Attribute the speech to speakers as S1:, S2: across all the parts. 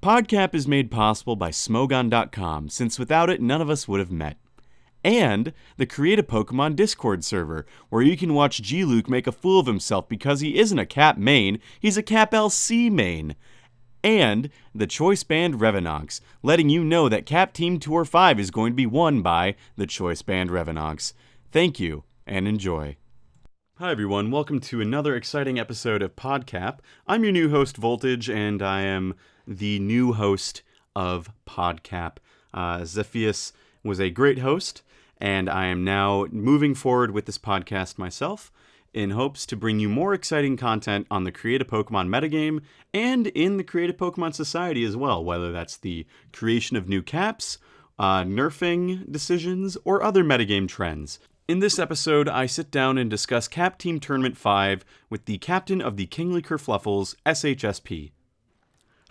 S1: PodCAP is made possible by Smogon.com, since without it, none of us would have met. And the Create a Pokemon Discord server, where you can watch G-Luke make a fool of himself because he isn't a Cap main, he's a Cap LC main. And the Choice Band Revenox, letting you know that Cap Team Tour 5 is going to be won by the Choice Band Revenox. Thank you, and enjoy. Hi everyone, welcome to another exciting episode of PodCAP. I'm your new host, Voltage, and I am the new host of PodCAP. Zephius was a great host, and I am now moving forward with this podcast myself in hopes to bring you more exciting content on the Create a Pokemon metagame and in the Create a Pokemon Society as well, whether that's the creation of new caps, nerfing decisions, or other metagame trends. In this episode, I sit down and discuss Cap Team Tournament 5 with the captain of the Kingly Kerfluffles, SHSP.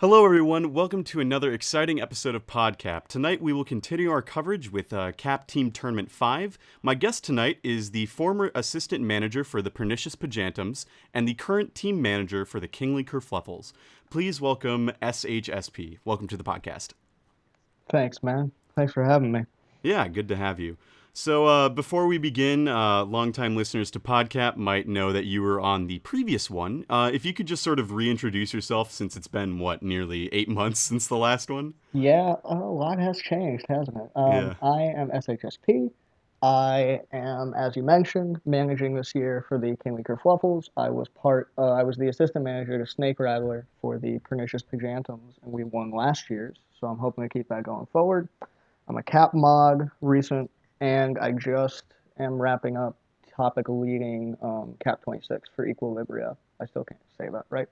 S1: Hello everyone, welcome to another exciting episode of PodCAP. Tonight we will continue our coverage with Cap Team Tournament 5. My guest tonight is the former assistant manager for the Pernicious Pajantums and the current team manager for the Kingly Kerfluffles. Please welcome SHSP. Welcome to the podcast.
S2: Thanks, man. Thanks for having me.
S1: Yeah, good to have you. So before we begin, longtime listeners to PodCAP might know that you were on the previous one. If you could just sort of reintroduce yourself, since it's been, nearly 8 months since the last one?
S2: Yeah, a lot has changed, hasn't it?
S1: Yeah.
S2: I am SHSP. I am, as you mentioned, managing this year for the Kingly Kerfluffles. I was the assistant manager to Snake Rattler for the Pernicious Pajantums, and we won last year's, so I'm hoping to keep that going forward. I'm a Cap mod, recent, and I just am wrapping up topic leading Cap 26 for Equilibra. I still can't say that, right?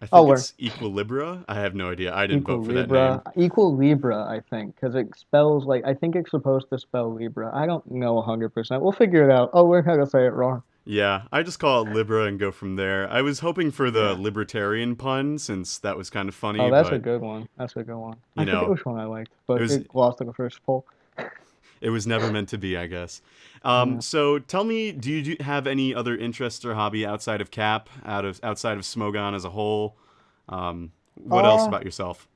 S1: I think it's Equilibra. I have no idea. I didn't vote for that name.
S2: Equilibra, I think, because it spells like, I think it's supposed to spell Libra. I don't know 100%. We'll figure it out. Oh, we're going to say it wrong.
S1: Yeah, I just call it Libra and go from there. I was hoping for the libertarian pun, since that was kind of funny.
S2: Oh, that's a good one. I forget which one I liked, but it lost in the first poll.
S1: It was never meant to be, I guess. So tell me, do you have any other interests or hobby outside of Cap, outside of Smogon as a whole? What else about yourself?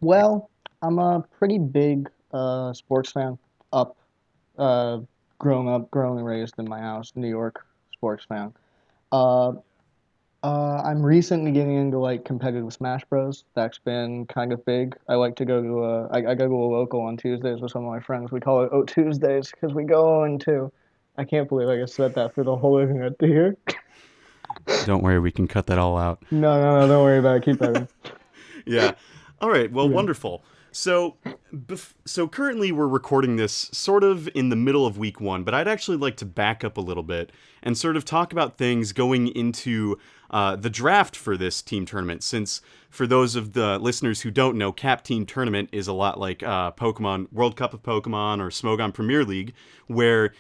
S2: Well, I'm a pretty big sports fan. Grown and raised in my house, New York sports fan. Uh, I'm recently getting into like competitive Smash Bros. That's been kind of big. I like to go to I go to a local on Tuesdays with some of my friends. We call it Oh Tuesdays because we go into. I can't believe I just said that for the whole internet to hear.
S1: Don't worry, we can cut that all out.
S2: No, don't worry about it. Keep that in.
S1: Yeah. All right. Well, wonderful. So currently we're recording this sort of in the middle of week 1, but I'd actually like to back up a little bit and sort of talk about things going into the draft for this team tournament, since for those of the listeners who don't know, Cap Team Tournament is a lot like Pokemon World Cup of Pokemon or Smogon Premier League, where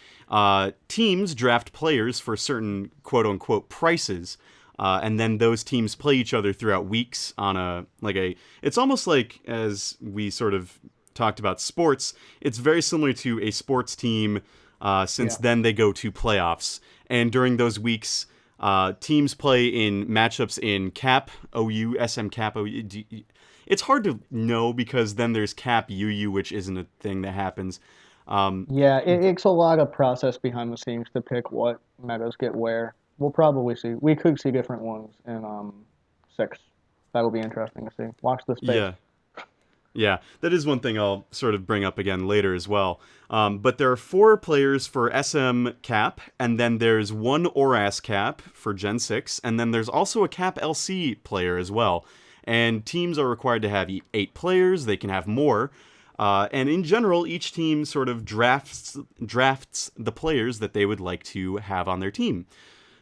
S1: teams draft players for certain quote-unquote prices. And then those teams play each other throughout weeks on it's almost like, as we sort of talked about sports, it's very similar to a sports team, since then they go to playoffs. And during those weeks, teams play in matchups in Cap, OU, SM Cap, OU. It's hard to know because then there's Cap UU, which isn't a thing that happens.
S2: It's a lot of process behind the scenes to pick what metas get where. We'll probably see. We could see different ones in 6. That'll be interesting to see. Watch the space.
S1: Yeah, that is one thing I'll sort of bring up again later as well. But there are 4 players for SM Cap, and then there's 1 ORAS Cap for Gen 6, and then there's also a Cap LC player as well. And teams are required to have 8 players. They can have more. And in general, each team sort of drafts the players that they would like to have on their team.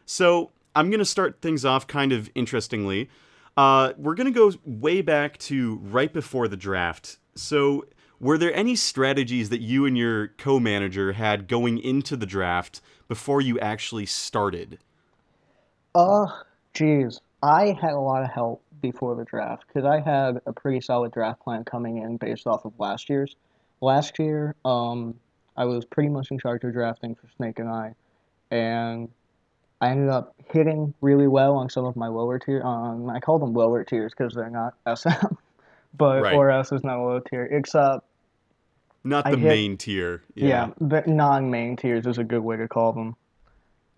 S1: So I'm going to start things off kind of interestingly. We're going to go way back to right before the draft. So were there any strategies that you and your co-manager had going into the draft before you actually started?
S2: Geez. I had a lot of help before the draft because I had a pretty solid draft plan coming in based off of last year's. Last year, I was pretty much in charge of drafting for Snake and and I ended up hitting really well on some of my lower tier. I call them lower tiers because they're not SM. but
S1: Right.
S2: ORS is not a low tier. Except
S1: Not
S2: I
S1: the
S2: hit,
S1: main tier. Yeah.
S2: yeah, the non-main tiers is a good way to call them.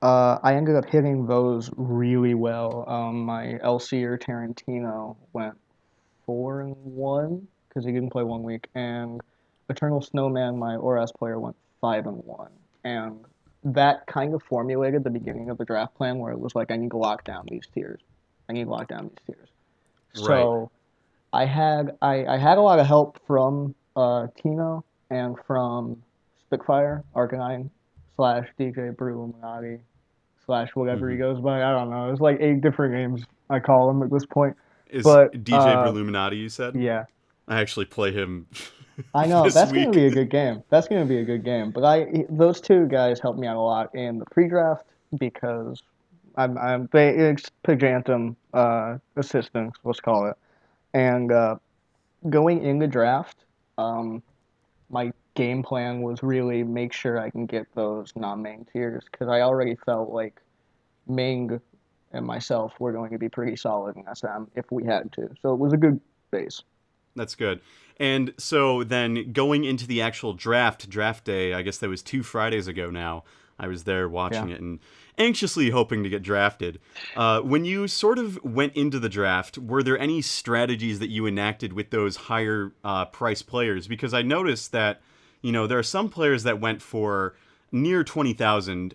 S2: I ended up hitting those really well. My LCer Tarantino went 4-1 because he didn't play 1 week, and Eternal Snowman, my ORS player, went 5-1, and that kind of formulated the beginning of the draft plan where it was like I need to lock down these tiers. I need to lock down these tiers.
S1: Right.
S2: So I had a lot of help from Tino and from Spitfire, Arcanine, slash DJ Brew Illuminati, slash whatever he
S1: Hmm.
S2: goes by. I don't know. There's like 8 different names I call him at this point.
S1: Is
S2: But
S1: DJ Bruluminati, you said?
S2: yeah,
S1: I actually play him
S2: I know
S1: this
S2: that's going to
S1: week.
S2: be a good game. That's going to be a good game. But those two guys helped me out a lot in the pre-draft because it's Pajantum assistants, let's call it, and going in the draft, um, my game plan was really make sure I can get those non-main tiers because I already felt like Ming and myself were going to be pretty solid in SM if we had to. So it was a good base.
S1: That's good. And so then going into the actual draft day, I guess that was 2 Fridays ago now. I was there
S2: Yeah.
S1: watching it and anxiously hoping to get drafted. When you sort of went into the draft, were there any strategies that you enacted with those higher price players? Because I noticed that, there are some players that went for near 20,000,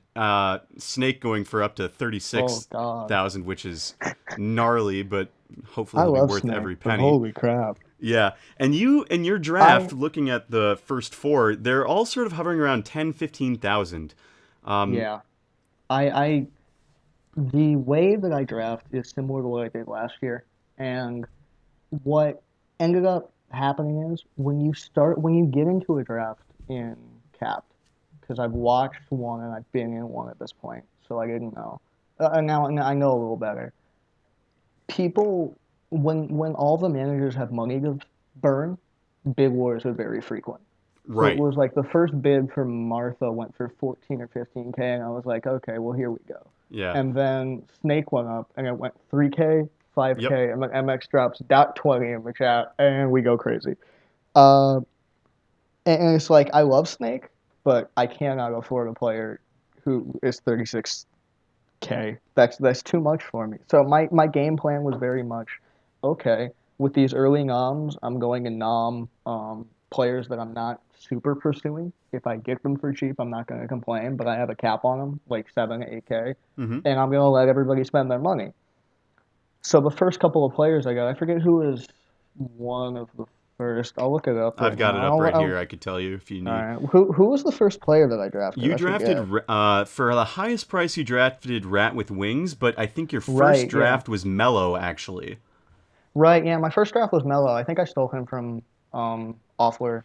S1: Snake going for up to
S2: Oh God,
S1: 36,000, which is gnarly, but hopefully
S2: I
S1: he'll be
S2: love
S1: worth
S2: Snake,
S1: every
S2: but
S1: penny.
S2: holy crap.
S1: Yeah. And you in your
S2: I
S1: draft, looking at the first four, they're all sort of hovering around 10, 15,000.
S2: yeah. I the way that I draft is similar to what I did last year, and what ended up happening is when you get into a draft in capped, because I've watched one and I've been in one at this point, so I didn't know. And now I know a little better. People, when all the managers have money to burn, bid wars are very frequent. So it
S1: Right.
S2: was like the first bid for Martha went for 14 or 15K, and I was like, okay, well here we go.
S1: Yeah.
S2: And then Snake went up, and it went 3K,
S1: Yep.
S2: 5K, and then MX drops dot 20 in the chat, and we go crazy. Uh, and it's like I love Snake, but I cannot afford a player who is 36K. That's too much for me. So my game plan was very much okay. With these early noms, I'm going to nom players that I'm not super pursuing. If I get them for cheap, I'm not going to complain, but I have a cap on them, like 7 to 8K,
S1: Mm-hmm.
S2: and I'm going to let everybody spend their money. So the first couple of players I got, I forget who was one of the first. I'll look it up
S1: I've
S2: right
S1: got it
S2: now.
S1: up right here. I could tell you if you
S2: All
S1: need.
S2: right. Who was the first player that I drafted?
S1: You
S2: I
S1: drafted,
S2: forget.
S1: for the highest price, you drafted Rat with Wings, but I think your first
S2: Right, yeah.
S1: draft was Mellow, actually.
S2: Right, yeah. My first draft was Mello. I think I stole him from Offler,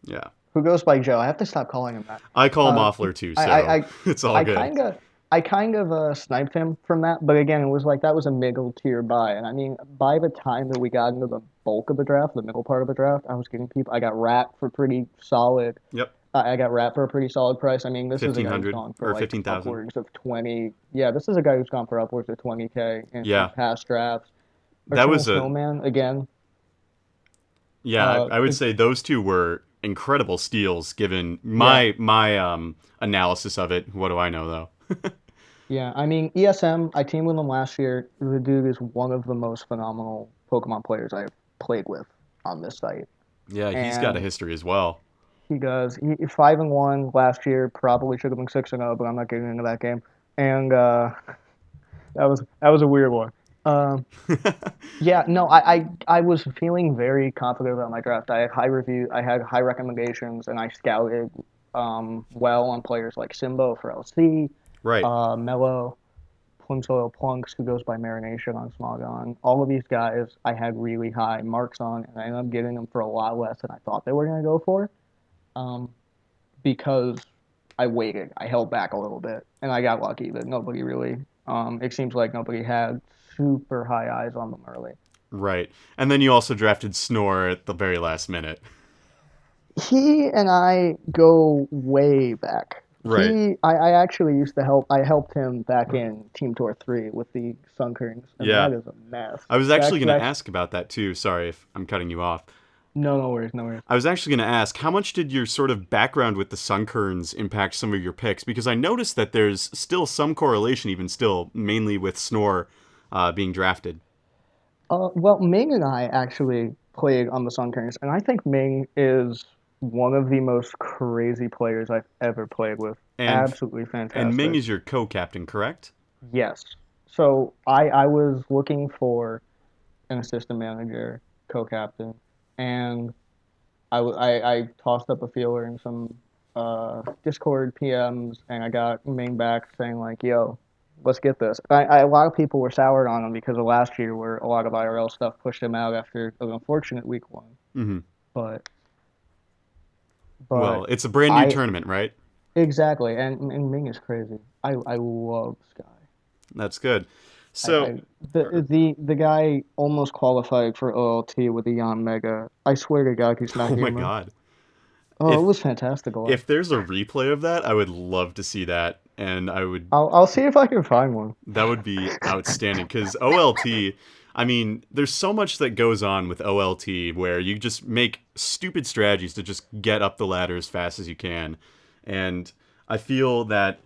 S1: Yeah.
S2: who goes by Joe. I have to stop calling him that.
S1: I call him
S2: Uh,
S1: Offler too,
S2: I I
S1: so
S2: I,
S1: it's all
S2: I
S1: good.
S2: kind of I kind of sniped him from that, but again, it was like that was a middle tier buy, and I mean, by the time that we got into the bulk of the draft, the middle part of the draft, I was getting people. I got Rat for pretty solid.
S1: Yep.
S2: I got Rat for a pretty solid price. I mean, this is a guy who's
S1: 1,500
S2: gone for
S1: or
S2: like
S1: 15,000.
S2: upwards of 20. Yeah, this is a guy who's gone for upwards of 20K in
S1: Yeah.
S2: past drafts.
S1: That
S2: Eternal
S1: was a
S2: Snowman again.
S1: Yeah, I would
S2: It,
S1: say those two were incredible steals given
S2: yeah,
S1: my analysis of it. What do I know though?
S2: yeah. I mean, ESM. I teamed with him last year. The dude is one of the most phenomenal Pokemon players I've played with on this site,
S1: Yeah, he's got a
S2: and
S1: history as well.
S2: he does. He 5-1 last year. Probably should have been 6-0, but I'm not getting into that game. And that was a weird one. Um, yeah, no, I was feeling very confident about my draft. I had high review, I had high recommendations, and I scouted well on players like Simbo for LC,
S1: Right.
S2: Mello, Plunsoil Plunks, who goes by Marination on Smogon. All of these guys I had really high marks on, and I ended up getting them for a lot less than I thought they were going to go for, um, because I waited. I held back a little bit, and I got lucky that nobody really. It seems like nobody had super high eyes on them early.
S1: Right. And then you also drafted Snore at the very last minute.
S2: He and I go way back.
S1: Right.
S2: I actually used to help. I helped him back in Team Tour 3 with the Sunkerns, and
S1: Yeah.
S2: that is a mess.
S1: I was actually going to
S2: That's
S1: ask about that too. Sorry if I'm cutting you off.
S2: no, no worries, no worries.
S1: I was actually going to ask, how much did your sort of background with the Sunkerns impact some of your picks? Because I noticed that there's still some correlation, even still, mainly with Snore being drafted.
S2: Well, Ming and I actually played on the Sunkerns, and I think Ming is one of the most crazy players I've ever played with.
S1: And
S2: Absolutely
S1: and Ming
S2: fantastic.
S1: is your co-captain, correct?
S2: Yes. So I was looking for an assistant manager, co-captain, and I tossed up a feeler in some Discord PMs, and I got Ming back saying like, "Yo, let's get this." A lot of people were soured on him because of last year, where a lot of IRL stuff pushed him out after an unfortunate week one.
S1: Mm-hmm.
S2: But
S1: Well,
S2: but
S1: it's a brand new
S2: I
S1: tournament, right?
S2: exactly, and Ming is crazy. I love Sky.
S1: That's good.
S2: I,
S1: So,
S2: I the guy almost qualified for OLT with the Yon Mega. I swear to God, he's not
S1: oh my
S2: human.
S1: God.
S2: Oh, it
S1: If
S2: was fantastical.
S1: if there's a replay of that, I would love to see that, and I would
S2: I'll see if I can find one.
S1: that would be outstanding because OLT. I mean, there's so much that goes on with OLT where you just make stupid strategies to just get up the ladder as fast as you can, and I feel that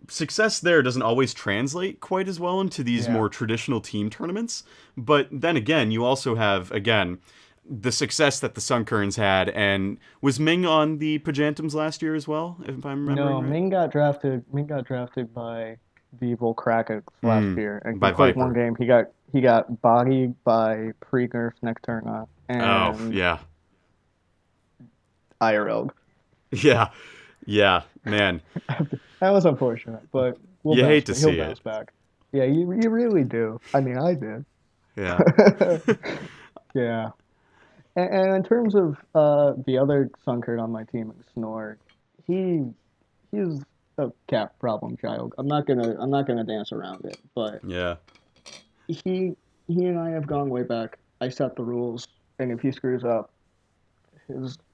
S1: success there doesn't always translate quite as well into these
S2: Yeah.
S1: more traditional team tournaments. But then again, you also have again the success that the Sunkerns had, and was Ming on the Pajantums last year as well, if I'm remembering
S2: No,
S1: right?
S2: Ming got drafted. Ming got drafted by the Volcrackets last
S1: Hmm.
S2: year, and he
S1: By
S2: played one
S1: Viper.
S2: game. He got bodied by Pre-Nerf Necturna
S1: Oh
S2: and
S1: yeah,
S2: IRL.
S1: yeah, yeah, man.
S2: That was unfortunate, but we'll
S1: You
S2: bounce.
S1: hate to
S2: He'll
S1: see
S2: bounce
S1: it.
S2: back. Yeah, you really do. I mean, I did.
S1: Yeah.
S2: Yeah. And in terms of the other Sunkard on my team, Snore, he he's a cap problem child. I'm not gonna dance around it. But
S1: Yeah.
S2: he he and I have gone way back. I set the rules, and if he screws up,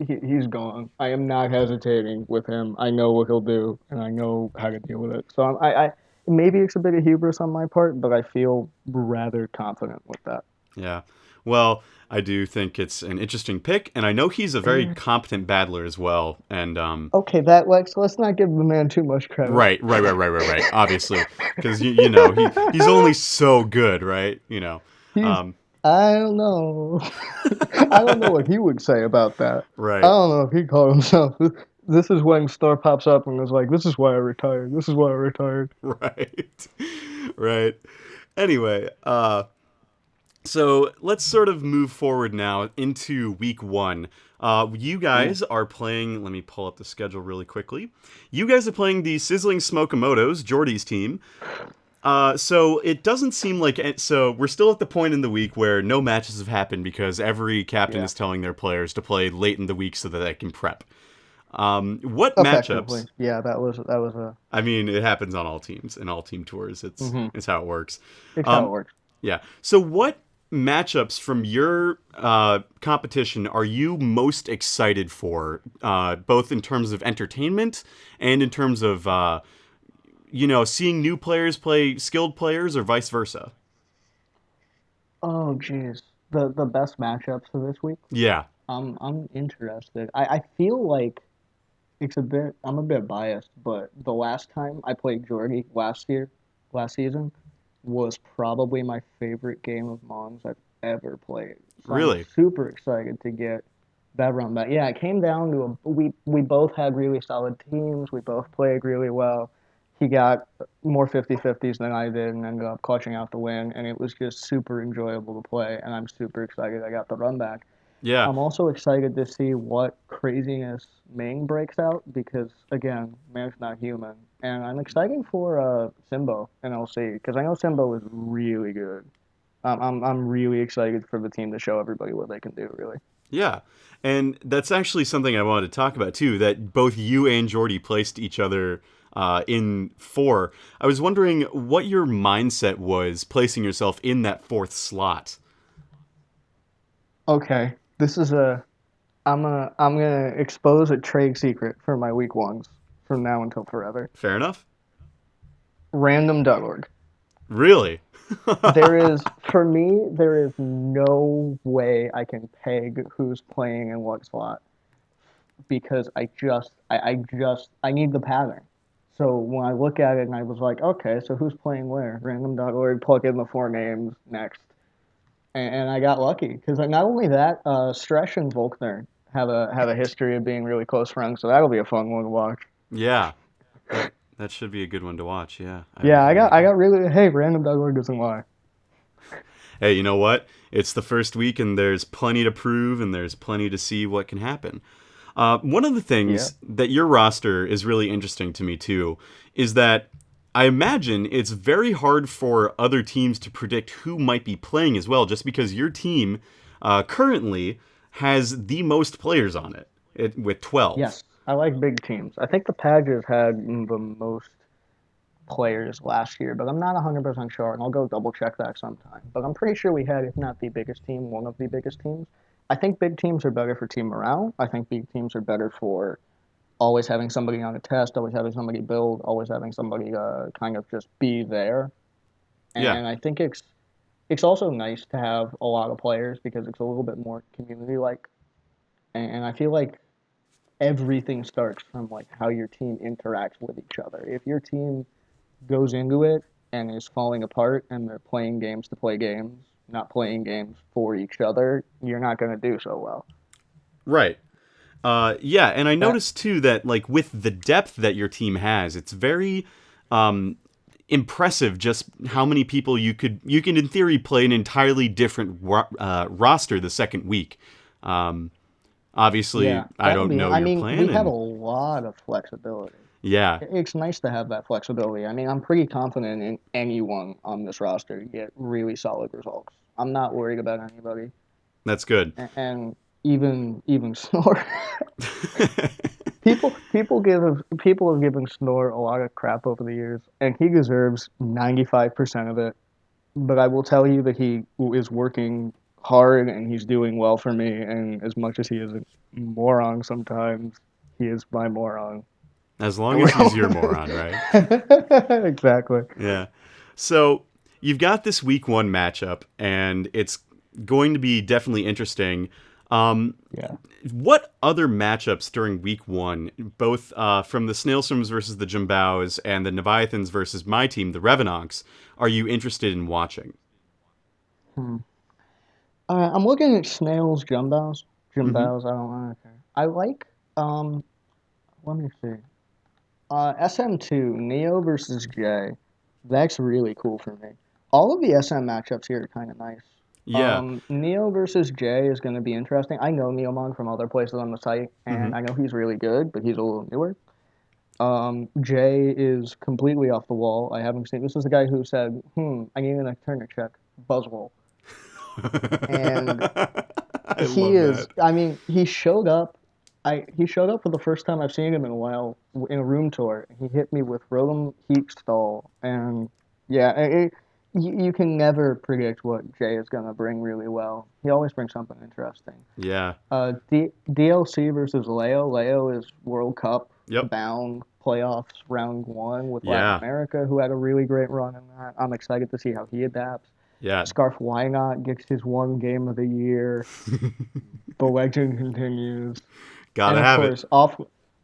S2: he's gone. I am not hesitating with him. I know what he'll do, and I know how to deal with it. So I maybe it's a bit of hubris on my part, but I feel rather confident with that.
S1: Yeah. Well, I do think it's an interesting pick, and I know he's a very
S2: Eh,
S1: competent battler as well. And
S2: Okay, that let's not give the man too much credit.
S1: right. Obviously, because he's only so good, right?
S2: He's
S1: Um,
S2: I don't know. I don't know what he would say about that. I
S1: right,
S2: don't know if he called himself. This is when Star pops up and is like, "This is why I retired. This is why I retired."
S1: right, right. Anyway, so let's sort of move forward now into week one. You
S2: Ooh.
S1: guys are playing. Let me pull up the schedule really quickly. You guys are playing the Sizzling Smokemotos, Jordy's team. So it doesn't seem like so we're still at the point in the week where no matches have happened because every captain
S2: Yeah,
S1: is telling their players to play late in the week so that they can prep. What matchups?
S2: effectively. Yeah, that was a.
S1: I mean, it happens on all teams and all team tours.
S2: Mm-hmm.
S1: It's how it works.
S2: It's how it
S1: Um,
S2: works.
S1: yeah. So what matchups from your competition are you most excited for, both in terms of entertainment and in terms of seeing new players play skilled players or vice versa?
S2: Oh, jeez. The best matchups for this week.
S1: Yeah.
S2: I'm interested. I feel like it's a bit. I'm a bit biased, but the last time I played Jordy last season, was probably my favorite game of Mons I've ever played. So I'm
S1: Really?
S2: super excited to get that run back. Yeah, it came down to we both had really solid teams. We both played really well. He got more 50-50s than I did and ended up clutching out the win, and it was just super enjoyable to play, and I'm super excited I got the run back.
S1: Yeah.
S2: I'm also excited to see what craziness Ming breaks out because again, man's not human, and I'm excited for Simbo and LC because I know Simbo is really good. I'm really excited for the team to show everybody what they can do. Really.
S1: Yeah. And that's actually something I wanted to talk about too, that both you and Jordy placed each other in four. I was wondering what your mindset was placing yourself in that fourth slot.
S2: Okay, this is a I'm gonna expose a trade secret for my week ones. from now until forever.
S1: Fair enough.
S2: Random.org.
S1: Really?
S2: For me, there is no way I can peg who's playing in what slot because I need the pattern. So when I look at it and I was like, okay, so who's playing where? Random.org, plug in the four names, next. And I got lucky because not only that, Stresh and Volkner have a history of being really close friends, so that'll be a fun one to watch.
S1: Yeah. That should be a good one to watch. Yeah.
S2: Yeah, I
S1: like
S2: got I
S1: that.
S2: got really hey, Random.org doesn't lie.
S1: Hey, you know what? It's the first week, and there's plenty to prove, and there's plenty to see what can happen. One of the
S2: Yeah.
S1: things that your roster is really interesting to me too is that I imagine it's very hard for other teams to predict who might be playing as well, just because your team currently has the most players on it with 12.
S2: Yes, I like big teams. I think the Padres had the most players last year, but I'm not 100% sure, and I'll go double check that sometime. But I'm pretty sure we had, if not the biggest team, one of the biggest teams. I think big teams are better for team morale. I think big teams are better for always having somebody on a test, always having somebody build, always having somebody kind of just be there.
S1: Yeah,
S2: And I think it's also nice to have a lot of players because it's a little bit more community like. And I feel like everything starts from like how your team interacts with each other. If your team goes into it and is falling apart and they're playing games to play games, not playing games for each other, you're not going to do so well.
S1: right. Yeah, and I
S2: That
S1: noticed too that like with the depth that your team has, it's very impressive just how many people you can in theory play an entirely different roster the second week. Um, Obviously,
S2: yeah,
S1: I
S2: that'll
S1: don't
S2: be.
S1: know
S2: I
S1: your
S2: mean,
S1: plan,
S2: we have a
S1: and
S2: lot of flexibility.
S1: yeah,
S2: It's nice to have that flexibility. I mean, I'm pretty confident in anyone on this roster to get really solid results. I'm not worried about anybody,
S1: that's good.
S2: and even Snore. People have given Snore a lot of crap over the years, and he deserves 95% of it. But I will tell you that he is working hard and he's doing well for me. And as much as he is a moron sometimes, he is my moron.
S1: As long
S2: For
S1: as he's
S2: real.
S1: your moron, right?
S2: Exactly.
S1: Yeah. So you've got this week one matchup, and it's going to be definitely interesting. Um,
S2: Yeah.
S1: what other matchups during week one, both from the Snailstroms versus the Jumbaos and the Leviathans versus my team, the Revenants, are you interested in watching?
S2: Hmm. I'm looking at snails, Jumbaos.
S1: Mm-hmm.
S2: Jumbaos, I don't know. Okay. I like, um, let me see. SM2, Neo versus J. That's really cool for me. All of the SM matchups here are kind of nice.
S1: Yeah.
S2: Neo versus Jay is going to be interesting. I know Neomon from other places on the site,
S1: Mm-hmm.
S2: and I know he's really good, but he's a little newer. Jay is completely off the wall. I haven't seen. This is the guy who said, I need an Eterna check. Buzzwole. And
S1: I
S2: he
S1: love
S2: is,
S1: that.
S2: I mean, he showed up. He showed up for the first time I've seen him in a while in a room tour. He hit me with Rotom Heap Stall, and yeah, you can never predict what Jay is gonna bring really well. He always brings something interesting.
S1: Yeah.
S2: DLC versus Leo. Leo is World Cup
S1: Yep.
S2: bound playoffs round one with Latin
S1: Yeah.
S2: America, who had a really great run in that. I'm excited to see how he adapts.
S1: Yeah.
S2: Scarf Wynot gets his one game of the year. The legend continues. And
S1: Gotta
S2: of
S1: have it.
S2: course, off.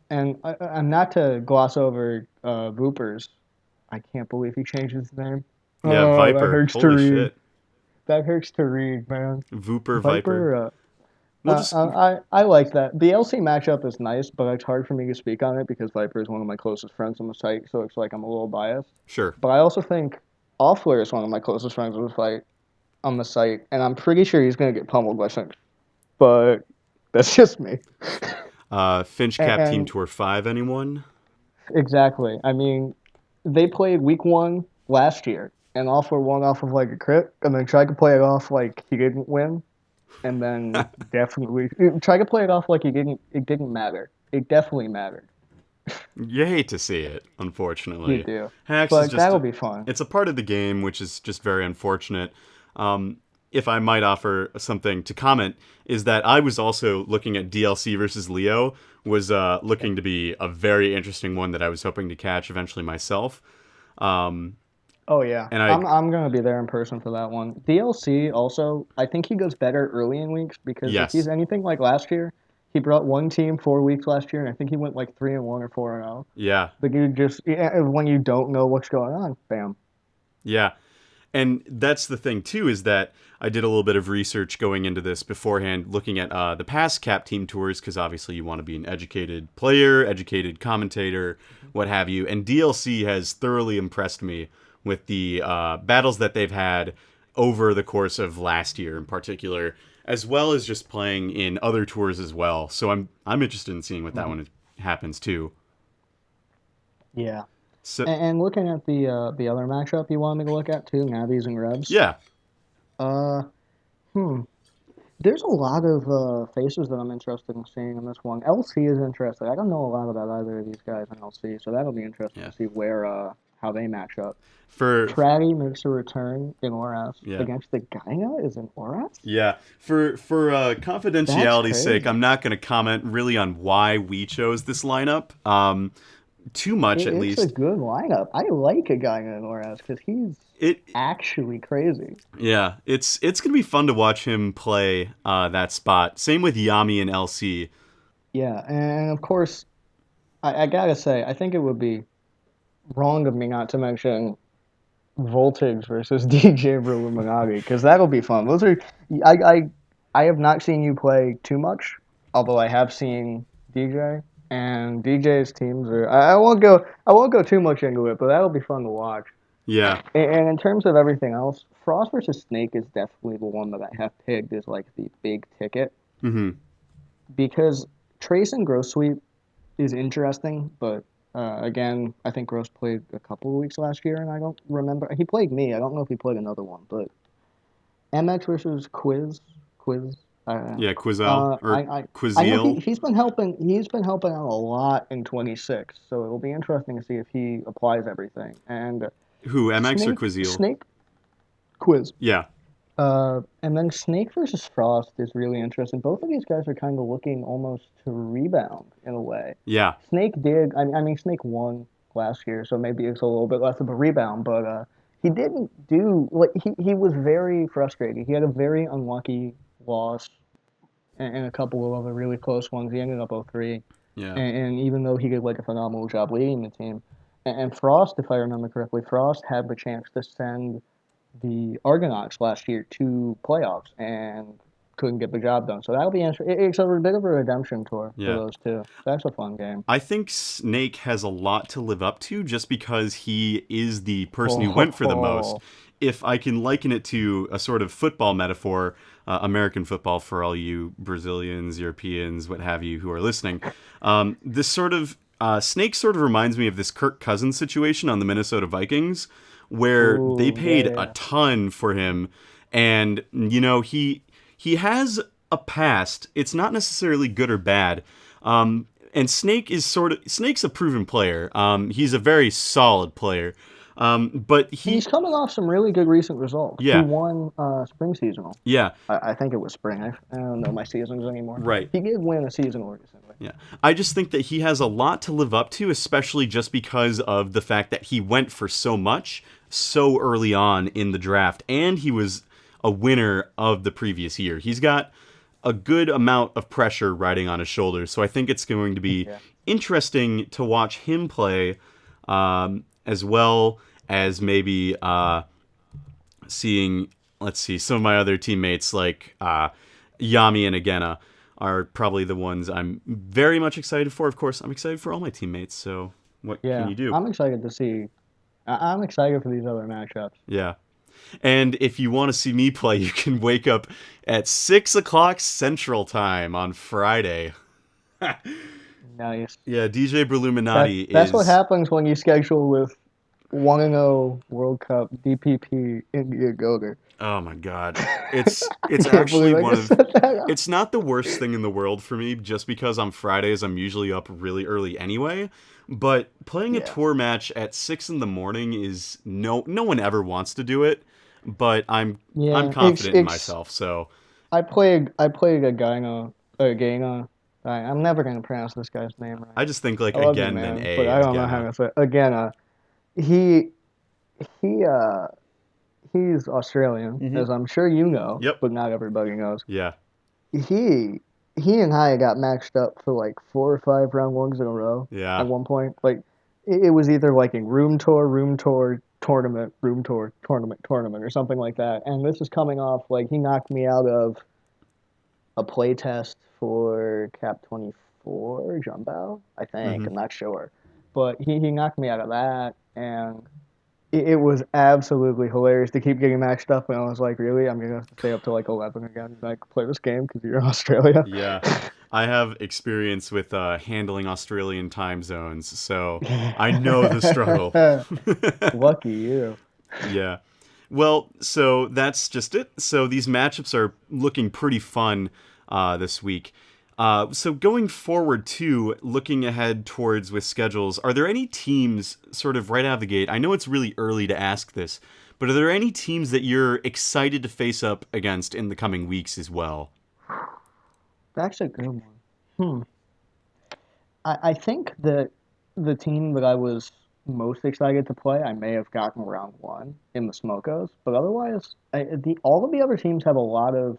S2: And I'm not to gloss over Voopers. I can't believe he changed his name.
S1: Yeah,
S2: Oh, that
S1: Viper.
S2: hurts to
S1: Holy
S2: read.
S1: shit.
S2: That hurts to read, man.
S1: Vooper, Viper.
S2: Viper.
S1: We'll just
S2: I like that. The LC matchup is nice, but it's hard for me to speak on it because Viper is one of my closest friends on the site, so it's like I'm a little biased.
S1: sure.
S2: But I also think Offlare is one of my closest friends on the fight on the site, and I'm pretty sure he's gonna get pummeled by Finch. But that's just me.
S1: Finch Cap Team
S2: And
S1: Tour 5, anyone?
S2: exactly. I mean, they played week one last year, and Offlare won off of like a crit, and then tried to play it off like he didn't win, and then definitely tried to play it off like he didn't. It didn't matter. It definitely mattered.
S1: You hate to see it,
S2: You
S1: unfortunately.
S2: do,
S1: Hacks is
S2: but
S1: just,
S2: that'll be fun.
S1: it's a part of the game, which is just very unfortunate. Um, if I might offer something to comment, is that I was also looking at DLC versus Leo, was looking to be a very interesting one that I was hoping to catch eventually myself. Um,
S2: Oh yeah,
S1: and I,
S2: I'm gonna be there in person for that one. DLC also, I think he goes better early in weeks because if he's
S1: yes,
S2: anything like last year, he brought one team 4 weeks last year, and I think he went like 3-1 or 4-0.
S1: yeah,
S2: But you just when you don't know what's going on, bam.
S1: yeah. And that's the thing, too, is that I did a little bit of research going into this beforehand, looking at the past Cap Team tours, because obviously you want to be an educated player, educated commentator, what have you. And DLC has thoroughly impressed me with the battles that they've had over the course of last year in particular, as well as just playing in other tours as well. So I'm interested in seeing what that one happens, too.
S2: Yeah.
S1: So,
S2: And looking at the other matchup you wanted me to look at too, Navies and Rebs.
S1: yeah.
S2: Uh, hmm. There's a lot of faces that I'm interested in seeing in this one. LC is interesting. I don't know a lot about either of these guys in LC, so that'll be interesting
S1: Yeah.
S2: to see where how they match up.
S1: For
S2: Tratty makes a return in ORAS
S1: yeah.
S2: against the Gaia is in ORAS?
S1: Yeah, for
S2: That's
S1: confidentiality's sake,
S2: crazy.
S1: I'm not going to comment really on why we chose this lineup. Too much, at
S2: It's a
S1: least.
S2: good lineup. I like a Gaia in ORAS because he's
S1: It
S2: actually crazy.
S1: yeah, it's going to be fun to watch him play that spot. Same with Yami and LC.
S2: Yeah, and of course, I gotta say, I think it would be wrong of me not to mention Voltage versus DJ Illuminati because that'll be fun. Those are I, I I have not seen you play too much, although I have seen DJ and DJ's teams are. I won't go too much into it, but that'll be fun to watch.
S1: Yeah.
S2: And in terms of everything else, Frost versus Snake is definitely the one that I have picked as like the big ticket
S1: Mm-hmm.
S2: because Trace and Gross Sweep is interesting, but again, I think Gross played a couple of weeks last year, and I don't remember. He played me. I don't know if he played another one, but MX versus Quiz. Uh,
S1: Yeah, Quizal or
S2: I know
S1: Quizil.
S2: he's been helping. He's been helping out a lot in 26, so it'll be interesting to see if he applies everything. And
S1: Who, MX or
S2: Snake
S1: Quizil?
S2: Snake Quiz.
S1: Yeah.
S2: And then Snake versus Frost is really interesting. Both of these guys are kind of looking almost to rebound in a way.
S1: Yeah.
S2: Snake did. I mean, Snake won last year, so maybe it's a little bit less of a rebound. But he didn't do like he was very frustrated. He had a very unlucky loss and a couple of other really close ones. He ended up 0-3.
S1: Yeah.
S2: And even though he did like a phenomenal job leading the team, and Frost, if I remember correctly, Frost had the chance to send the Argonauts last year to playoffs and couldn't get the job done. So that'll be interesting. It's a bit of a redemption tour for
S1: Yeah.
S2: those two. That's a fun game.
S1: I think Snake has a lot to live up to just because he is the person who went for the most.
S2: Oh,
S1: If I can liken it to a sort of football metaphor, American football for all you Brazilians, Europeans, what have you, who are listening, this sort of Snake sort of reminds me of this Kirk Cousins situation on the Minnesota Vikings, where they
S2: ooh, yeah,
S1: paid a
S2: yeah.
S1: ton for him, and he has a past. It's not necessarily good or bad. And Snake's a proven player. He's a very solid player. But
S2: And
S1: he
S2: he's coming off some really good recent results. He
S1: yeah,
S2: won spring seasonal.
S1: yeah,
S2: I think it was spring. I don't know my seasons anymore.
S1: right.
S2: He did win a seasonal recently.
S1: Yeah. I just think that he has a lot to live up to, especially just because of the fact that he went for so much so early on in the draft, and he was a winner of the previous year. He's got a good amount of pressure riding on his shoulders, so I think it's going to be
S2: Yeah.
S1: interesting to watch him play, as well as maybe seeing, let's see, some of my other teammates like Yami and Agena are probably the ones I'm very much excited for. Of course, I'm excited for all my teammates, so what can
S2: Yeah.
S1: you do?
S2: I'm excited to see. I'm excited for these other matchups.
S1: Yeah. And if you want to see me play, you can wake up at 6 o'clock Central Time on Friday.
S2: Nice.
S1: Yeah, DJ Berluminati
S2: That's what
S1: is...
S2: happens when you schedule with 1-0 World Cup DPP India Goger.
S1: Oh my god.
S2: I
S1: It's
S2: can't
S1: actually
S2: believe I
S1: one
S2: just
S1: of...
S2: said that.
S1: It's not the worst thing in the world for me, just because on Fridays I'm usually up really early anyway. But playing a
S2: Yeah.
S1: tour match at 6 in the morning is no one ever wants to do it. but I'm
S2: Yeah,
S1: confident in myself. So
S2: I played a Gaina. I'm never gonna pronounce this guy's name right.
S1: I just think like
S2: I love you,
S1: again then
S2: man, but
S1: A
S2: I don't know how
S1: again.
S2: to say it. Again. He he he's Australian,
S1: Mm-hmm.
S2: as I'm sure you know,
S1: Yep.
S2: but not everybody knows.
S1: Yeah.
S2: He he and I got matched up for like 4 or 5 round 1s in a row
S1: Yeah.
S2: at one point. Like it was either like in room tour, tournament, room tour, tournament, or something like that. And this is coming off like he knocked me out of a play test for Cap 24 Jumbao, I think.
S1: Mm-hmm.
S2: I'm not sure, but he knocked me out of that, and it was absolutely hilarious to keep getting matched up. And I was like, really? I'm gonna have to stay up till like 11 again, like play this game because you're in Australia.
S1: Yeah. I have experience with handling Australian time zones, so I know the struggle.
S2: Lucky you.
S1: Yeah. Well, so that's just it. So these matchups are looking pretty fun this week. So going forward too, looking ahead towards with schedules, are there any teams sort of right out of the gate? I know it's really early to ask this, but are there any teams that you're excited to face up against in the coming weeks as well?
S2: That's a good one. Hmm. I think that the team that I was most excited to play, I may have gotten round 1 in the Smokos, but otherwise, all of the other teams have a lot of.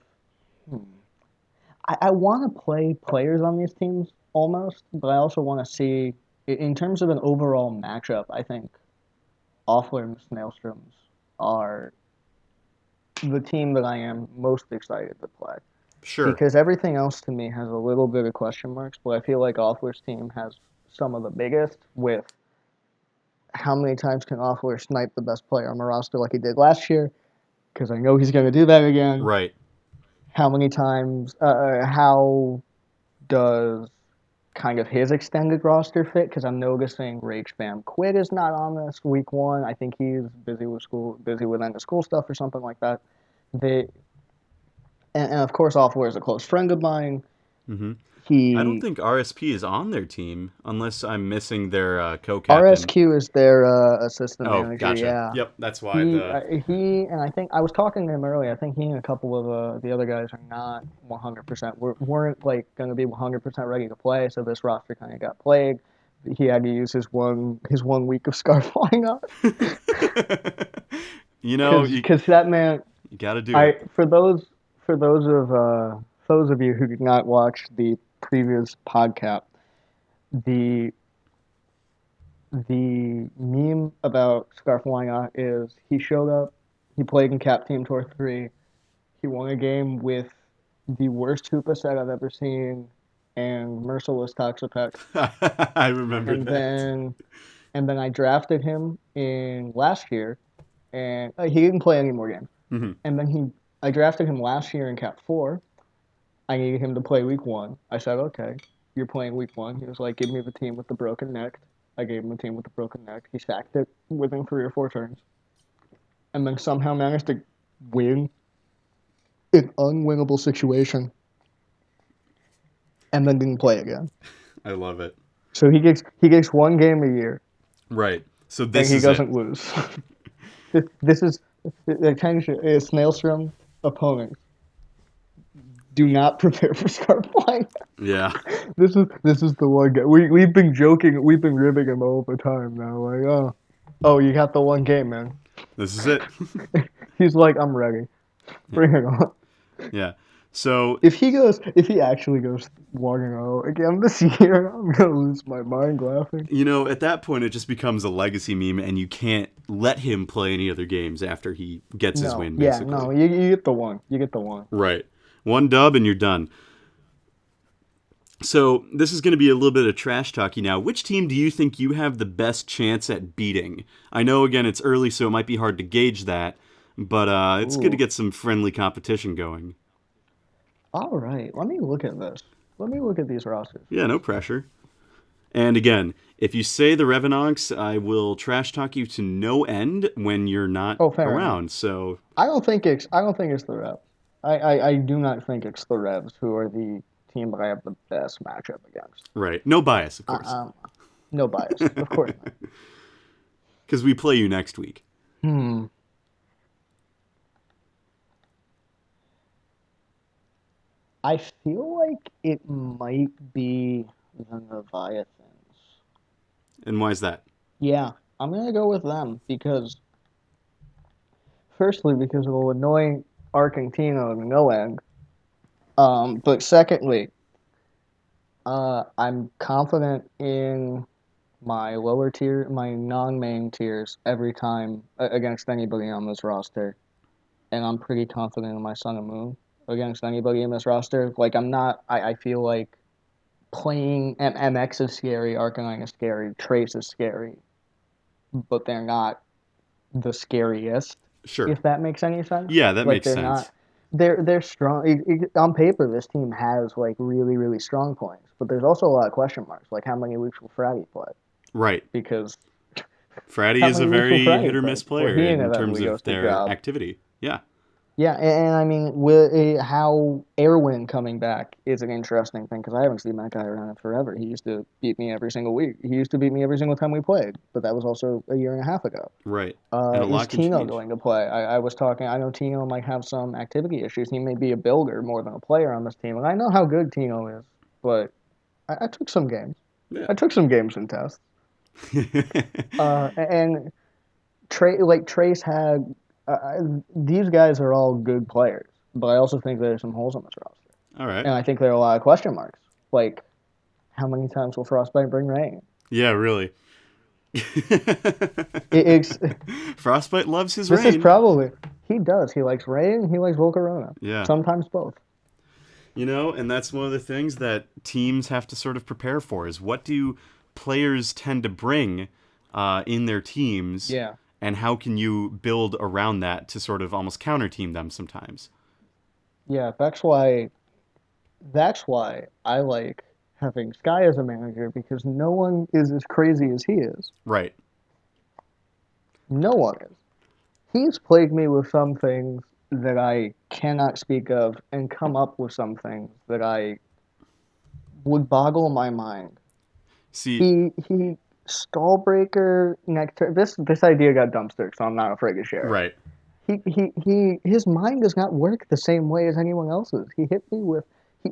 S2: Hmm. I want to play players on these teams almost, but I also want to see, in terms of an overall matchup, I think Offler and Snailstroms are the team that I am most excited to play.
S1: Sure.
S2: Because everything else to me has a little bit of question marks, but I feel like Offler's team has some of the biggest with how many times can Offler snipe the best player on the roster like he did last year, because I know he's going to do that again.
S1: Right.
S2: How many times, how does kind of his extended roster fit? Because I'm noticing Rage Bam Quid is not on this week 1. I think he's busy with school, busy with end of school stuff or something like that. They and of course, Offler is a close friend of mine.
S1: Mm-hmm. I don't
S2: He
S1: think RSP is on their team unless I'm missing their co-captain.
S2: RSQ is their assistant
S1: Oh,
S2: manager.
S1: gotcha.
S2: Yeah,
S1: Yep, that's why
S2: he
S1: the
S2: he and I think I was talking to him earlier. I think he and a couple of the other guys are not 100%. Weren't like going to be 100% ready to play. So this roster kind of got plagued. He had to use his 1 week of scarf flying up
S1: you know,
S2: because
S1: you
S2: that man.
S1: you got to do it.
S2: I for those of you who did not watch the previous PodCAP, the the meme about Scarf Wanga is he showed up, he played in Cap Team Tour 3, he won a game with the worst Hoopa set I've ever seen, and Merciless Toxapex.
S1: I remember
S2: And
S1: that.
S2: then and then I drafted him in last year, and he didn't play any more games.
S1: Hmm.
S2: And then I drafted him last year in Cap 4. I needed him to play week 1. I said, okay, you're playing week 1. He was like, give me the team with the broken neck. I gave him the team with the broken neck. He sacked it within 3 or 4 turns, and then somehow managed to win an unwinnable situation, and then didn't play again.
S1: I love it.
S2: So he gets 1 game a year,
S1: Right. So
S2: and
S1: this
S2: he
S1: is it.
S2: doesn't lose. This is attention. Snailstrom opponents do not prepare for Scarf Flying.
S1: Yeah.
S2: This is the one game we've been joking, we've been ribbing him all the time now. Like, oh, you got the 1 game, man.
S1: This is it.
S2: He's like, I'm ready. Bring it on.
S1: Yeah. So
S2: If he actually goes 1-0 again this year, I'm gonna lose my mind laughing.
S1: at that point, it just becomes a legacy meme, and you can't let him play any other games after he gets his
S2: No,
S1: win,
S2: yeah,
S1: basically.
S2: no, you get the one. You get the one.
S1: Right. 1 dub, and you're done. So this is going to be a little bit of trash talky now. Which team do you think you have the best chance at beating? I know, again, it's early, so it might be hard to gauge that, but it's good to
S2: Ooh.
S1: get some friendly competition going.
S2: All right, let me look at this. Let me look at these rosters.
S1: Yeah, no pressure. And again, if you say the Revenonks, I will trash talk you to no end when you're not
S2: Oh, fair enough.
S1: around. So,
S2: I don't think it's the Revs. I do not think it's the Revs who are the team that I have the best matchup against.
S1: right. No bias, of
S2: Uh,
S1: course.
S2: um, no bias, of course not.
S1: Because we play you next week.
S2: Hmm. I feel like it might be the Leviathans.
S1: And why is that?
S2: Yeah, I'm gonna go with them because, firstly, because it will annoy Argentino to no end. But secondly, I'm confident in my lower tier, my non-main tiers every time against anybody on this roster, and I'm pretty confident in my Sun and Moon against anybody in this roster. Like I'm not. I feel like playing MX is scary, Arcanine is scary, Trace is scary, but they're not the scariest.
S1: Sure.
S2: If that makes any sense.
S1: Yeah, that
S2: Like
S1: makes
S2: they're not.
S1: sense.
S2: They're strong. On paper, this team has like really strong points, but there's also a lot of question marks. Like how many weeks will Fraggy play?
S1: Right.
S2: Because
S1: Fratty
S2: how
S1: is a
S2: many weeks will
S1: very hit
S2: Fraggy
S1: or
S2: play
S1: miss
S2: before
S1: player
S2: he
S1: in terms
S2: inevitably
S1: of
S2: goes to
S1: their
S2: job?
S1: activity. Yeah.
S2: Yeah, and I mean, how Airwin coming back is an interesting thing because I haven't seen that guy around in forever. He used to beat me every single week. He used to beat me every single time we played, but that was also a year and a half ago.
S1: Right. And a
S2: Is
S1: lot can
S2: Tino
S1: change.
S2: going to play? I was talking. I know Tino might have some activity issues. He may be a builder more than a player on this team, and I know how good Tino is. But I took some games.
S1: Yeah.
S2: I took some games and tests. And Trace had. These guys are all good players, but I also think there's some holes on this roster,
S1: All right.
S2: and I think there are a lot of question marks. Like, how many times will Frostbite bring rain?
S1: Yeah, really.
S2: It's
S1: Frostbite loves his
S2: this is
S1: rain.
S2: probably he does. He likes rain. He likes Volcarona.
S1: Yeah.
S2: Sometimes both.
S1: And that's one of the things that teams have to sort of prepare for is what do players tend to bring in their teams,
S2: Yeah.
S1: and how can you build around that to sort of almost counter team them sometimes.
S2: Yeah, that's why I like having Sky as a manager because no one is as crazy as he is.
S1: Right.
S2: No one is. He's plagued me with some things that I cannot speak of and come up with some things that I would boggle my mind.
S1: See,
S2: He Stallbreaker Nectar this idea got dumpstered, so I'm not afraid to share it.
S1: right.
S2: His mind does not work the same way as anyone else's. He hit me with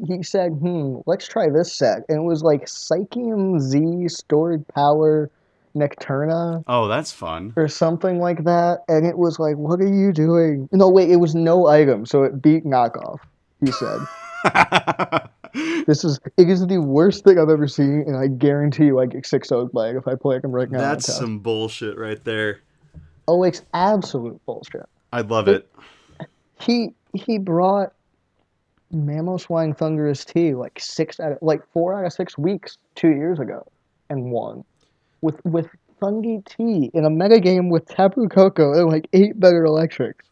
S2: he said, let's try this set. And it was like Psychium Z stored power Necturna
S1: Oh, that's fun.
S2: or something like that. And it was like, what are you doing? No, wait, it was no item, so it beat knockoff, he said. It is the worst thing I've ever seen, and I guarantee you I get 6-0 by it if I play him right now on
S1: That's
S2: test.
S1: some bullshit right there.
S2: Oh, it's absolute bullshit.
S1: I love
S2: But
S1: it.
S2: he brought Mamoswine Thunderous T like 4 out of 6 weeks 2 years ago and won. With Fungi T in a metagame with Tapu Koko and like 8 better electrics.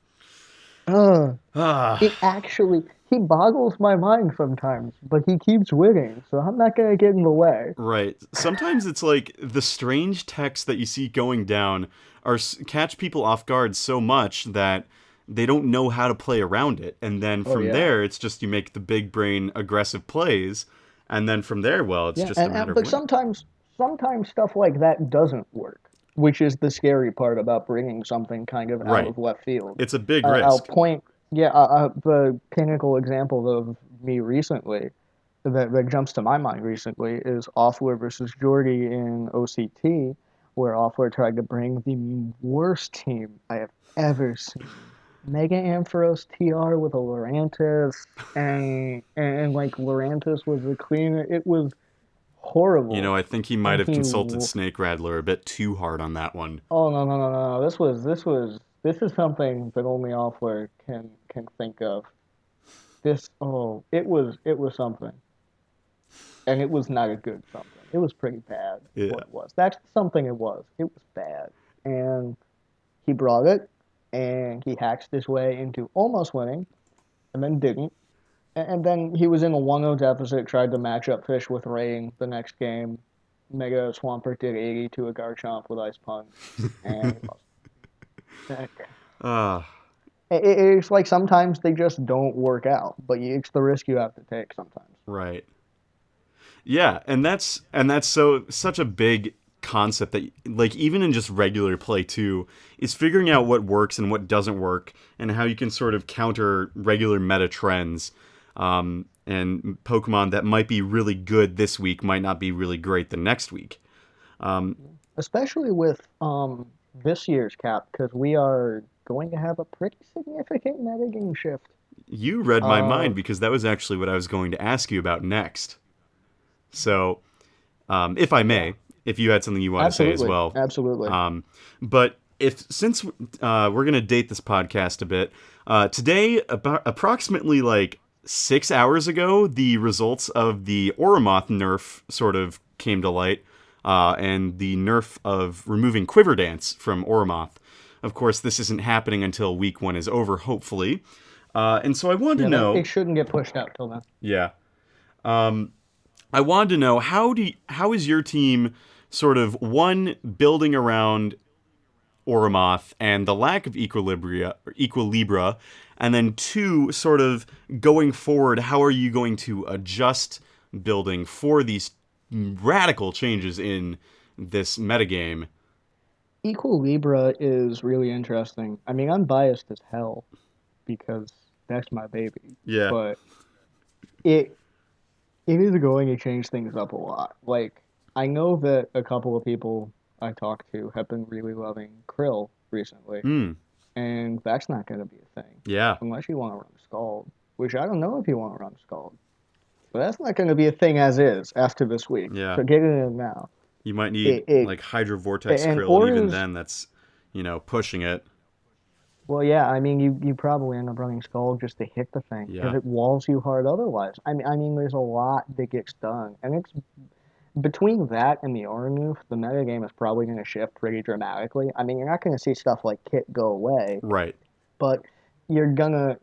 S1: Ah,
S2: It actually he boggles my mind sometimes, but he keeps winning, so I'm not gonna get in the way.
S1: right. Sometimes it's like the strange texts that you see going down catch people off guard so much that they don't know how to play around it. And then
S2: Oh
S1: from
S2: yeah.
S1: there, it's just you make the big brain aggressive plays. And then from there, well, it's
S2: Yeah,
S1: just a matter of
S2: but
S1: winning.
S2: sometimes stuff like that doesn't work, which is the scary part about bringing something kind of out
S1: Right.
S2: of left field.
S1: It's a big
S2: I'll
S1: risk.
S2: point, yeah, the pinnacle example of me recently that jumps to my mind recently is Offler versus Jordy in OCT, where Offler tried to bring the worst team I have ever seen. Mega Ampharos TR with a Lurantis, and like Lurantis was the cleaner. It was horrible.
S1: I think he might
S2: And
S1: have consulted Snake Rattler a bit too hard on that one.
S2: oh no. This is something that only Offler can think of. It was something. And it was not a good something. It was pretty bad
S1: Yeah.
S2: what it was. That's something it was. It was bad. And he brought it and he hacked his way into almost winning and then didn't. And then he was in a 1-0 deficit, tried to match up Fish with Rain the next game. Mega Swampert did 80 to a Garchomp with Ice Punch, and he lost.
S1: Ah,
S2: It's like sometimes they just don't work out, but it's the risk you have to take sometimes.
S1: right. Yeah, and that's such a big concept that like even in just regular play too is figuring out what works and what doesn't work and how you can sort of counter regular meta trends. and Pokemon that might be really good this week might not be really great the next week.
S2: Especially with this year's cap, because we are going to have a pretty significant metagame shift.
S1: You read my
S2: Uh,
S1: mind because that was actually what I was going to ask you about next. So, if I
S2: yeah,
S1: may, if you had something you want to say as
S2: absolutely,
S1: well.
S2: absolutely.
S1: But since we're gonna date this podcast a bit, today about approximately like 6 hours ago, the results of the Aurumoth nerf sort of came to light, and the nerf of removing Quiver Dance from Aurumoth. Of course, this isn't happening until week 1 is over, hopefully. And so I wanted to
S2: Yeah,
S1: know,
S2: it shouldn't get pushed out till then.
S1: yeah, I wanted to know how is your team sort of one building around Aurumoth and the lack of Equilibra, and then two, sort of going forward, how are you going to adjust building for these radical changes in this metagame?
S2: Equilibra is really interesting. I mean, I'm biased as hell because that's my baby,
S1: Yeah.
S2: but it it is going to change things up a lot. Like, I know that a couple of people I talked to have been really loving Krill recently,
S1: Hmm.
S2: and that's not going to be a thing
S1: Yeah.
S2: unless you want to run Scald, which I don't know if you want to run Scald, but that's not going to be a thing as is after this week.
S1: Yeah.
S2: So get it in now.
S1: You might need
S2: It
S1: like Hydro Vortex
S2: and
S1: Krill, and even
S2: Aura's
S1: then, that's pushing it.
S2: well, yeah. I mean, you probably end up running Scald just to hit the thing because
S1: Yeah.
S2: it walls you hard otherwise. I mean, there's a lot that gets done, and it's between that and the Aurumoth, the metagame is probably going to shift pretty dramatically. I mean, you're not going to see stuff like Kit go away,
S1: Right.
S2: but you're gonna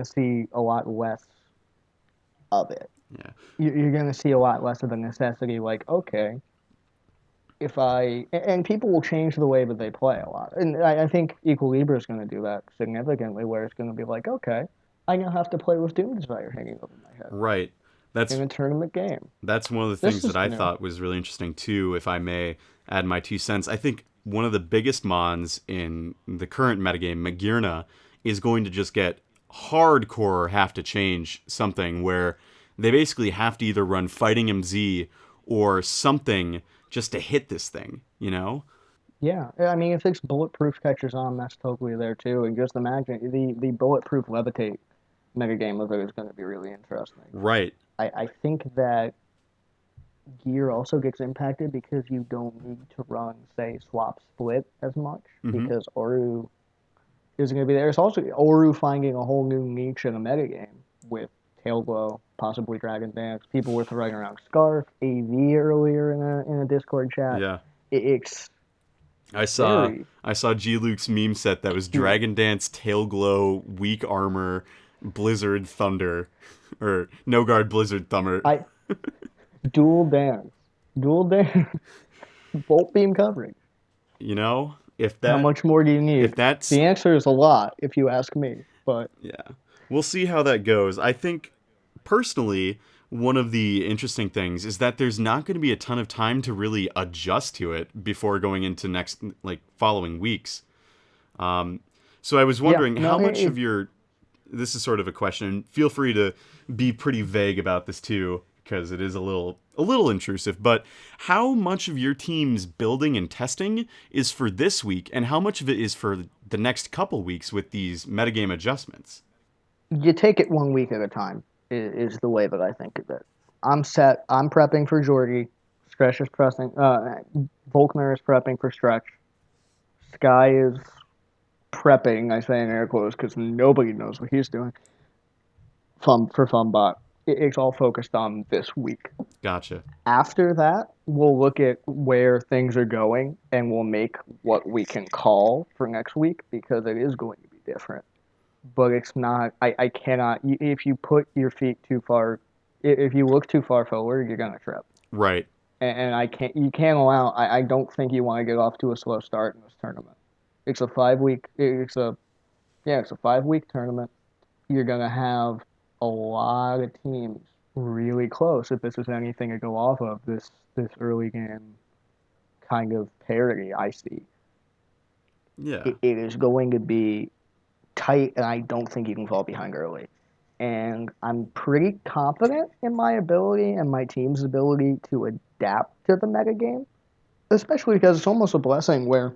S2: see a lot less of it.
S1: Yeah.
S2: You're gonna see a lot less of the necessity. Like, okay, if I and people will change the way that they play a lot, and I think Equilibra is going to do that significantly, where it's going to be like, okay, I now have to play with Doom Desire hanging over my head
S1: Right.
S2: in
S1: That's
S2: a tournament game.
S1: that's one of the
S2: This
S1: things that
S2: is
S1: I
S2: new.
S1: thought was really interesting too, if I may add my 2 cents. I think one of the biggest mons in the current metagame, Magirna, is going to just get hardcore have to change something where they basically have to either run Fighting MZ or something just to hit this thing.
S2: Yeah, I mean, if it's bulletproof catches on, that's totally there too. And just imagine the bulletproof levitate metagame of it is going to be really interesting.
S1: Right.
S2: I think that gear also gets impacted because you don't need to run, say, swap split as much
S1: Mm-hmm.
S2: because Oru isn't going to be there. It's also Oru finding a whole new niche in a metagame with Tail Glow, possibly Dragon Dance. People were throwing around Scarf, AV earlier in a Discord chat.
S1: Yeah.
S2: It's
S1: I saw
S2: very
S1: I saw G Luke's meme set that was
S2: cute.
S1: Dragon Dance, Tail Glow, Weak Armor, Blizzard Thunder, or No Guard Blizzard Thunder.
S2: I dual dance, dual dance, bolt beam coverage.
S1: You know,
S2: How much more do you
S1: if
S2: need?
S1: that's
S2: The answer is a lot, if you ask me. But
S1: yeah, we'll see how that goes. I think personally, one of the interesting things is that there's not going to be a ton of time to really adjust to it before going into next like following weeks. So I was
S2: yeah,
S1: wondering
S2: no,
S1: how much of your this is sort of a question. Feel free to be pretty vague about this too, because it is a little intrusive. But how much of your team's building and testing is for this week, and how much of it is for the next couple weeks with these metagame adjustments?
S2: you take it 1 week at a time. Is the way that I think of it. I'm set. I'm prepping for Jordy. Stretch is pressing. Volkner is prepping for Stretch. Sky is prepping. I say in air quotes because nobody knows what he's doing. For Fumbot. It's all focused on this week.
S1: Gotcha.
S2: After that, we'll look at where things are going and we'll make what we can call for next week because it is going to be different. But it's not, I cannot, if you put your feet too far, if you look too far forward, you're going to trip.
S1: Right.
S2: And you can't allow, I don't think you want to get off to a slow start in this tournament. It's a 5 week, it's a 5 week tournament. You're going to have a lot of teams really close if this is anything to go off of this early game kind of parity I see.
S1: Yeah.
S2: It is going to be tight, and I don't think you can fall behind early. and I'm pretty confident in my ability and my team's ability to adapt to the metagame, especially because it's almost a blessing where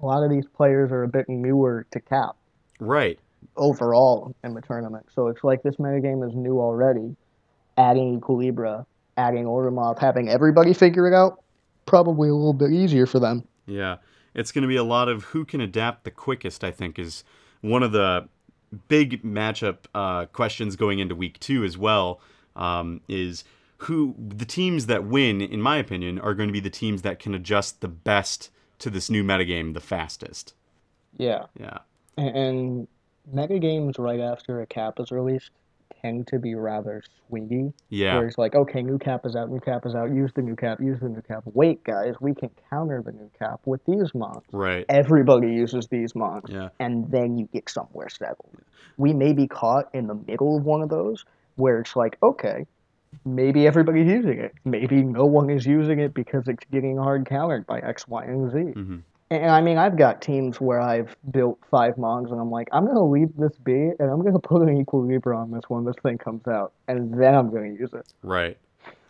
S2: a lot of these players are a bit newer to Cap
S1: Right.
S2: overall in the tournament. So it's like this metagame is new already. Adding Equilibra, adding Aurumoth, having everybody figure it out, probably a little bit easier for them.
S1: Yeah. It's going to be a lot of who can adapt the quickest, I think, is one of the big matchup questions going into week 2 as well. Is who the teams that win, in my opinion, are going to be the teams that can adjust the best to this new metagame the fastest.
S2: Yeah.
S1: Yeah.
S2: And metagames right after a cap is released tend to be rather swingy.
S1: Yeah.
S2: Where it's like, okay, new cap is out, use the new cap, use the new cap. Wait, guys, we can counter the new cap with these mons.
S1: Right.
S2: Everybody uses these mons.
S1: Yeah.
S2: And then you get somewhere settled. We may be caught in the middle of one of those where it's like, okay, maybe everybody's using it. Maybe no one is using it because it's getting hard countered by X, Y, and Z.
S1: Mm-hmm.
S2: And I mean, I've got teams where I've built 5 Mongs, and I'm like, I'm gonna leave this be, and I'm gonna put an Equilibra on this when this thing comes out, and then I'm gonna use it.
S1: Right.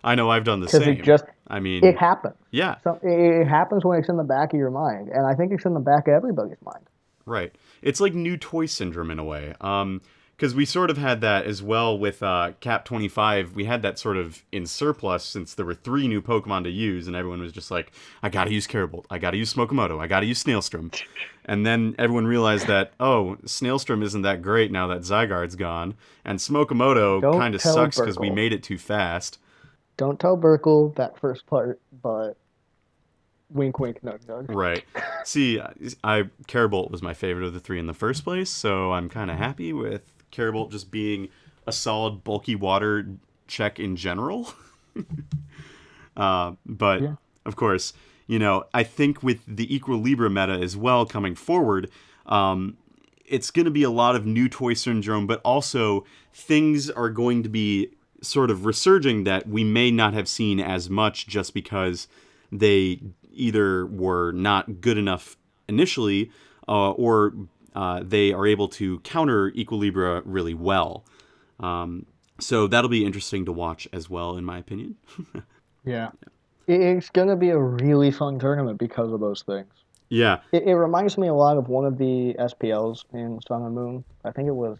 S1: I know I've done the
S2: Because
S1: same.
S2: it just,
S1: I mean,
S2: it happens.
S1: yeah.
S2: So it happens when it's in the back of your mind, and I think it's in the back of everybody's mind.
S1: Right. It's like new toy syndrome in a way. Because we sort of had that as well with Cap 25. We had that sort of in surplus since there were 3 new Pokemon to use, and everyone was just like, I gotta use Carebolt, I gotta use Smokomoto, I gotta use Snailstrom. And then everyone realized that, oh, Snailstrom isn't that great now that Zygarde's gone, and Smokomoto
S2: Don't
S1: kind of
S2: tell
S1: sucks because we
S2: Burkle.
S1: made it too fast.
S2: Don't tell Burkle that first part, but wink, wink, nudge, nudge.
S1: Right. See, Carebolt was my favorite of the 3 in the first place, so I'm kind of happy with Carebolt just being a solid bulky water check in general. But
S2: Yeah.
S1: of course, I think with the Equilibra meta as well coming forward, it's going to be a lot of new toy syndrome, but also things are going to be sort of resurging that we may not have seen as much just because they either were not good enough initially or they are able to counter Equilibra really well. So that'll be interesting to watch as well, in my opinion.
S2: Yeah. It's going to be a really fun tournament because of those things.
S1: Yeah.
S2: It reminds me a lot of one of the SPLs in Sun and Moon. I think it was,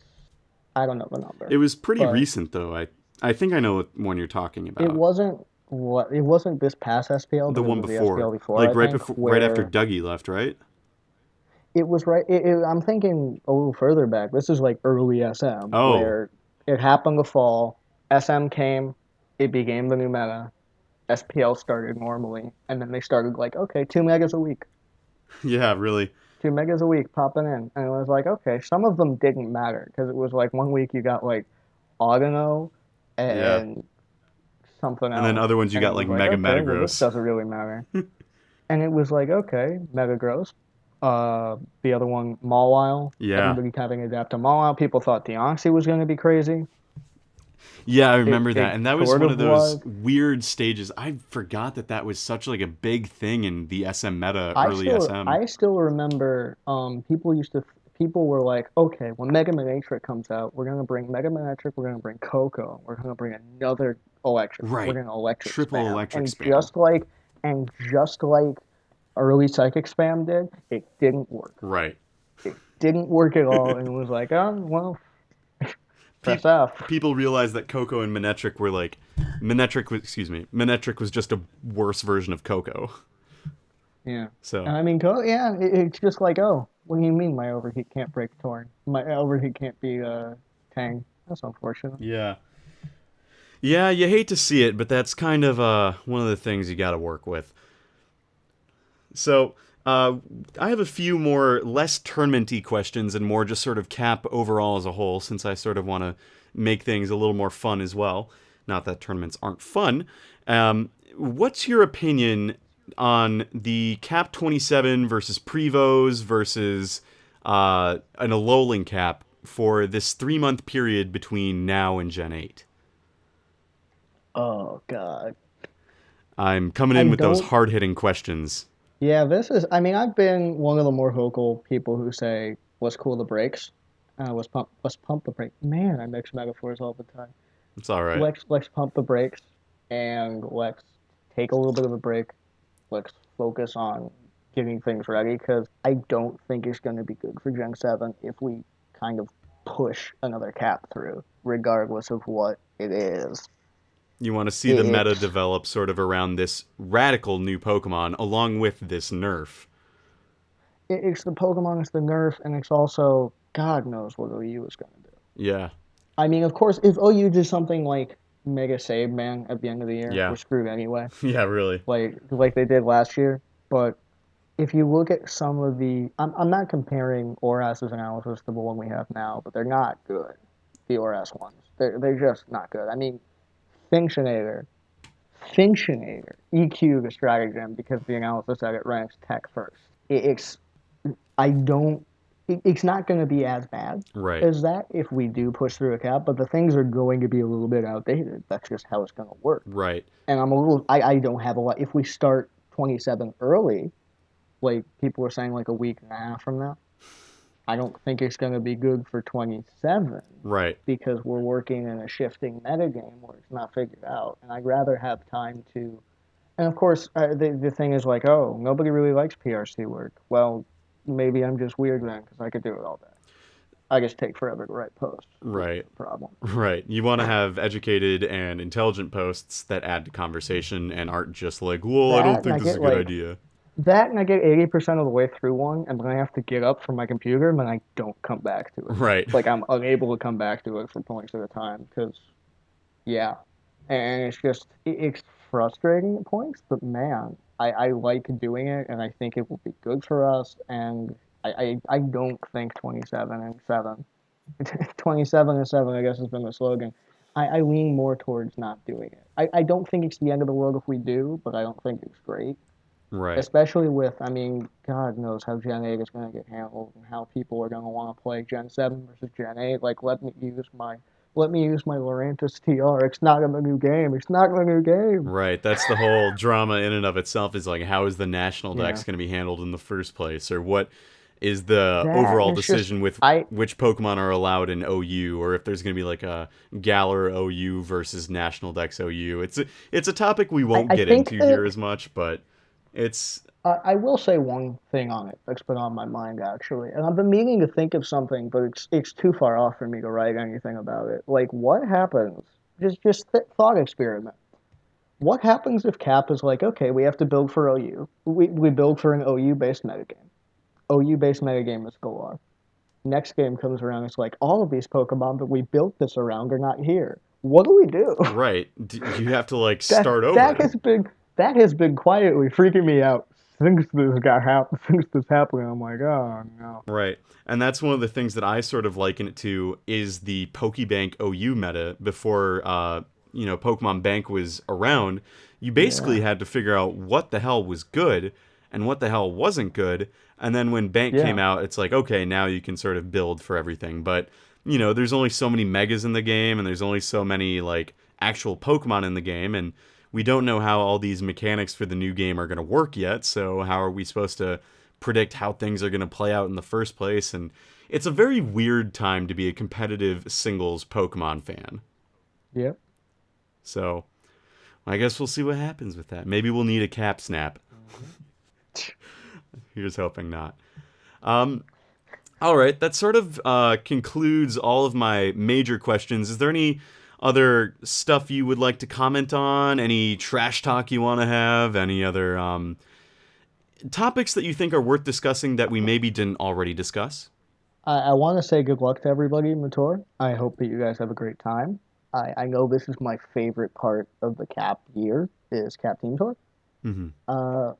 S2: I don't know the number.
S1: It was pretty
S2: but
S1: recent, though. I think I know what one you're talking about.
S2: It wasn't this past SPL,
S1: The
S2: but
S1: one
S2: it was
S1: before.
S2: the SPL before,
S1: Like
S2: I
S1: right
S2: think,
S1: before,
S2: where
S1: right after Dougie left, right?
S2: it was right. I'm thinking a little further back. This is like early SM,
S1: Oh.
S2: where it happened to fall. SM came, it became the new meta. SPL started normally, and then they started like, okay, 2 megas a week.
S1: Yeah, really.
S2: 2 megas a week popping in. And it was like, okay, some of them didn't matter because it was like one week you got like Audino
S1: Yeah.
S2: and something else.
S1: And then other ones you
S2: And it
S1: got
S2: was
S1: like Mega
S2: okay, well, this
S1: Metagross.
S2: doesn't really matter. And it was like, okay, Metagross. The other one, Mawile.
S1: Yeah.
S2: Everybody having adapt to Mawile. People thought Deoxys was going to be crazy.
S1: Yeah, I remember that.
S2: It
S1: And that was
S2: sort
S1: one
S2: of
S1: of those
S2: was.
S1: weird stages. I forgot that was such like a big thing in the SM meta, early SM.
S2: I still remember people were like, okay, when Mega Manetric comes out, we're gonna bring Mega Manetric, we're gonna bring Coco, we're gonna bring another electric,
S1: Right.
S2: we're gonna electric
S1: Triple
S2: spam.
S1: electric
S2: and
S1: spam.
S2: just like early psychic spam did, it didn't work.
S1: Right.
S2: It didn't work at all, and it was like, oh well, press F.
S1: People realized that Coco and Manectric were like Manectric was just a worse version of Coco.
S2: Yeah.
S1: So
S2: And I mean, it's just like, oh, what do you mean my overheat can't break Torn? My overheat can't be Tang. That's unfortunate.
S1: yeah. Yeah, you hate to see it, but that's kind of one of the things you got to work with. So, I have a few more less tournament-y questions and more just sort of cap overall as a whole, since I sort of want to make things a little more fun as well. Not that tournaments aren't fun. What's your opinion on the Cap 27 versus Prevos versus an Alolan cap for this 3-month period between now and Gen 8?
S2: Oh God.
S1: I'm coming in with those hard-hitting questions.
S2: Yeah, I mean, I've been one of the more vocal people who say, let's cool the brakes. Let's pump the brake. Man, I mix metaphors all the time.
S1: It's all right.
S2: Let's pump the brakes and let's take a little bit of a break. Let's focus on getting things ready because I don't think it's going to be good for Gen 7 if we kind of push another cap through, regardless of what it is.
S1: You want to see the meta
S2: It's
S1: develop sort of around this radical new Pokemon along with this nerf.
S2: it's the Pokemon, it's the Nerf, and it's also God knows what OU is going to do.
S1: Yeah.
S2: I mean, of course, if OU did something like Mega Save Man at the end of the year,
S1: Yeah.
S2: we're screwed anyway,
S1: Yeah, really.
S2: like they did last year. But if you look at some of I'm not comparing Oras's analysis to the one we have now, but they're not good. The Oras ones, they're just not good. I mean, Finctionator, Finctionator, EQ the stratagem because the analysis that it ranks tech first. It's I don't. It's not going to be as bad
S1: Right.
S2: as that if we do push through a cap, but the things are going to be a little bit outdated. That's just how it's going to work.
S1: Right.
S2: And I'm a little. I don't have a lot. If we start 27 early, like people were saying, like a week and a half from now, I don't think it's going to be good for 27
S1: Right.
S2: because we're working in a shifting metagame where it's not figured out. And I'd rather have time to. And of course, the thing is like, oh, nobody really likes PRC work. Well, maybe I'm just weird then because I could do it all day. I just take forever to write posts, which is
S1: Right.
S2: a problem.
S1: Right. You want to have educated and intelligent posts that add to conversation and aren't just like, "Whoa, I don't
S2: That and
S1: think
S2: I
S1: this is a
S2: get
S1: good
S2: like
S1: idea."
S2: that and I get 80% of the way through one and then I have to get up from my computer and then I don't come back to it.
S1: Right.
S2: Like I'm unable to come back to it for points at a time because yeah. And it's just it's frustrating at points, but man, I like doing it and I think it will be good for us and I don't think 27 and 7 27 and 7, I guess, has been the slogan. I lean more towards not doing it. I don't think it's the end of the world if we do, but I don't think it's great.
S1: Right.
S2: Especially with, I mean, God knows how Gen 8 is going to get handled and how people are going to want to play Gen 7 versus Gen 8. Like, let me use my Lurantis TR. It's not in the new game. It's not in the new game.
S1: Right. That's the whole drama in and of itself is like how is the national dex
S2: Yeah.
S1: going to be handled in the first place or what is the
S2: That, and
S1: overall
S2: it's just,
S1: decision with
S2: I,
S1: which Pokemon are allowed in OU or if there's going to be like a Galar OU versus national dex OU. It's a topic we won't
S2: I
S1: get
S2: think
S1: into
S2: that
S1: here as much, but it's
S2: I will say one thing on it that's been on my mind actually, and I've been meaning to think of something, but it's too far off for me to write anything about it. Like, what happens? Thought experiment. What happens if Cap is like, okay, we have to build for OU. We build for an OU based metagame. OU based metagame is Galar. Next game comes around, it's like all of these Pokemon that we built this around are not here. What do we do?
S1: right. You have to like
S2: that
S1: start
S2: that
S1: over.
S2: has been that has been quietly freaking me out since this happened. I'm like, oh no.
S1: Right. And that's one of the things that I sort of liken it to is the Pokebank OU meta before Pokemon Bank was around. You basically
S2: Yeah,
S1: had to figure out what the hell was good and what the hell wasn't good. And then when Bank came
S2: yeah,
S1: out, it's like, okay, now you can sort of build for everything. But, there's only so many megas in the game and there's only so many like actual Pokemon in the game and we don't know how all these mechanics for the new game are going to work yet. So how are we supposed to predict how things are going to play out in the first place? And it's a very weird time to be a competitive singles Pokemon fan.
S2: yeah.
S1: So I guess we'll see what happens with that. Maybe we'll need a cap snap. Here's hoping not. All right, that sort of concludes all of my major questions. Is there any other stuff you would like to comment on? Any trash talk you want to have? Any other topics that you think are worth discussing that we maybe didn't already discuss?
S2: I want to say good luck to everybody in the tour. I hope that you guys have a great time. I know this is my favorite part of the Cap year is Cap Team Tour.
S1: Mm-hmm.
S2: Uh,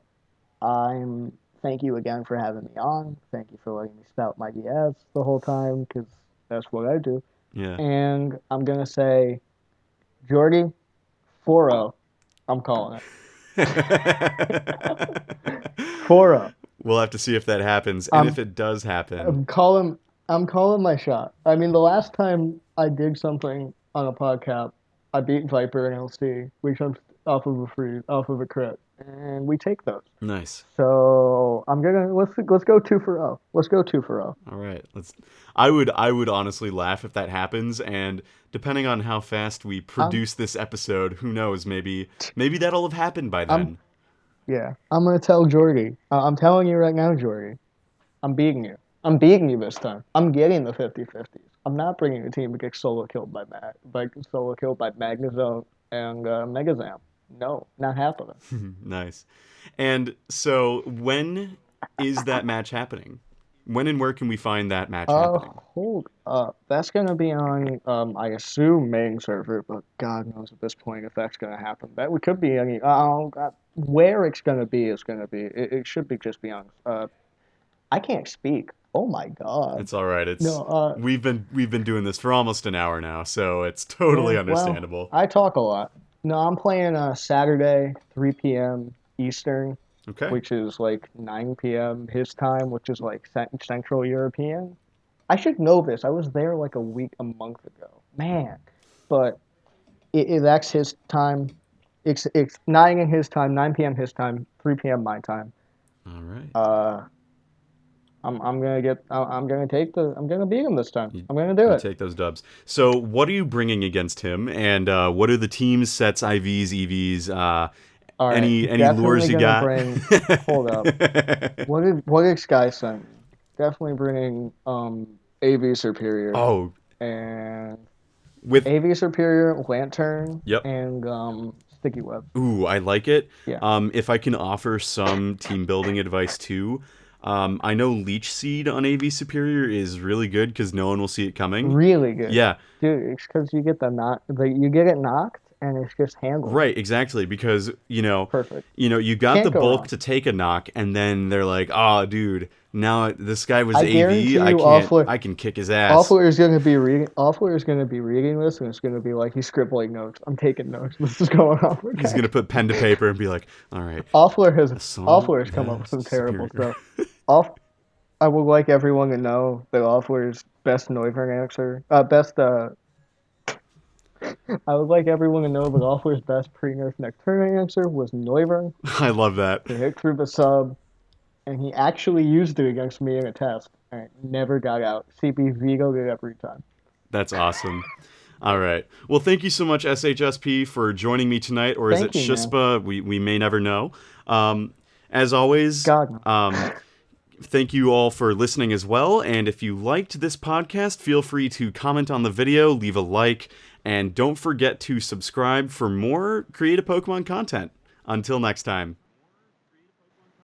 S2: I'm thank you again for having me on. Thank you for letting me spout my BS the whole time because that's what I do.
S1: Yeah.
S2: And I'm gonna say, Jordy, 4-0. I'm calling it. 4-0.
S1: We'll have to see if that happens, and if
S2: I'm
S1: it does happen.
S2: I'm calling I'm calling my shot. I mean, the last time I did something on a PodCAP, I beat Viper and LC, which I'm off of a crit. and we take those.
S1: Nice.
S2: So let's go 2 for 0. Let's go 2 for 0.
S1: All right. I would honestly laugh if that happens, and depending on how fast we
S2: I'm
S1: produce this episode, who knows? Maybe that'll have happened by
S2: I'm
S1: then.
S2: yeah. I'm gonna tell Jordy. I'm telling you right now, Jordy. I'm beating you. I'm beating you this time. I'm getting the 50-50s. I'm not bringing a team to get solo killed by Magnezone and Megazam. No, not happening.
S1: Nice. And so, when is that match happening? When and where can we find that match happening?
S2: Hold up. That's gonna be on, I assume main server, but God knows at this point if that's gonna happen. That we could be any. Oh God, where it's gonna be is gonna be. It should be just be on. I can't speak. Oh my God.
S1: It's all right.
S2: No.
S1: We've been doing this for almost an hour now, so it's totally
S2: Yeah. Well,
S1: understandable.
S2: I talk a lot. No, I'm playing Saturday, 3 p.m. Eastern,
S1: Okay.
S2: which is like 9 p.m. his time, which is like Central European. I should know this. I was there like a month ago. Man. But that's his time. It's 9 in his time, 9 p.m. his time, 3 p.m. my time.
S1: All right.
S2: Uh, I'm gonna beat him this time.
S1: You,
S2: I'm gonna do
S1: you
S2: it.
S1: take those dubs. So, what are you bringing against him, and what are the teams, sets, IVs, EVs?
S2: All right,
S1: Any lures
S2: definitely
S1: you
S2: gonna
S1: got?
S2: bring. Hold up. What did Sky send me? Definitely bringing AV Superior
S1: Oh,
S2: and
S1: with
S2: AV Superior, Lantern,
S1: yep.
S2: and Sticky Web.
S1: Ooh, I like it.
S2: Yeah.
S1: If I can offer some team building advice too, I know Leech Seed on AV Superior is really good because no one will see it coming.
S2: Really good.
S1: Yeah,
S2: Dude, it's because you get the knock, you get it knocked, and it's just handled.
S1: right, exactly. Because
S2: Perfect.
S1: you got the
S2: Can't go
S1: bulk
S2: wrong.
S1: to take a knock, and then they're like, "Oh, dude, now this guy was
S2: I guarantee
S1: AV. I
S2: you,
S1: can't. I can kick his ass."
S2: Offler is gonna be reading. Offler is gonna be reading this, and it's gonna be like he's scribbling notes. I'm taking notes. This is going on.
S1: He's
S2: Okay.
S1: gonna put pen to paper and be like, "All right,
S2: Offler has
S1: assault
S2: Offler has come up
S1: the
S2: with some terrible
S1: superior."
S2: stuff. Off. I would like everyone to know that Offler's best Noivern answer. I would like everyone to know that Offler's best pre-nerf Nocturne answer was Noivern
S1: I love that.
S2: to hit through the sub, and he actually used it against me in a test, and it never got out. CP Vigo did every time.
S1: That's awesome. All right. Well, thank you so much, SHSP, for joining me tonight, or is it
S2: Thank you, man.
S1: SHSPA? We may never know. As always,
S2: God.
S1: thank you all for listening as well. And if you liked this podcast, feel free to comment on the video, leave a like, and don't forget to subscribe for more Create a Pokemon content. Until next time.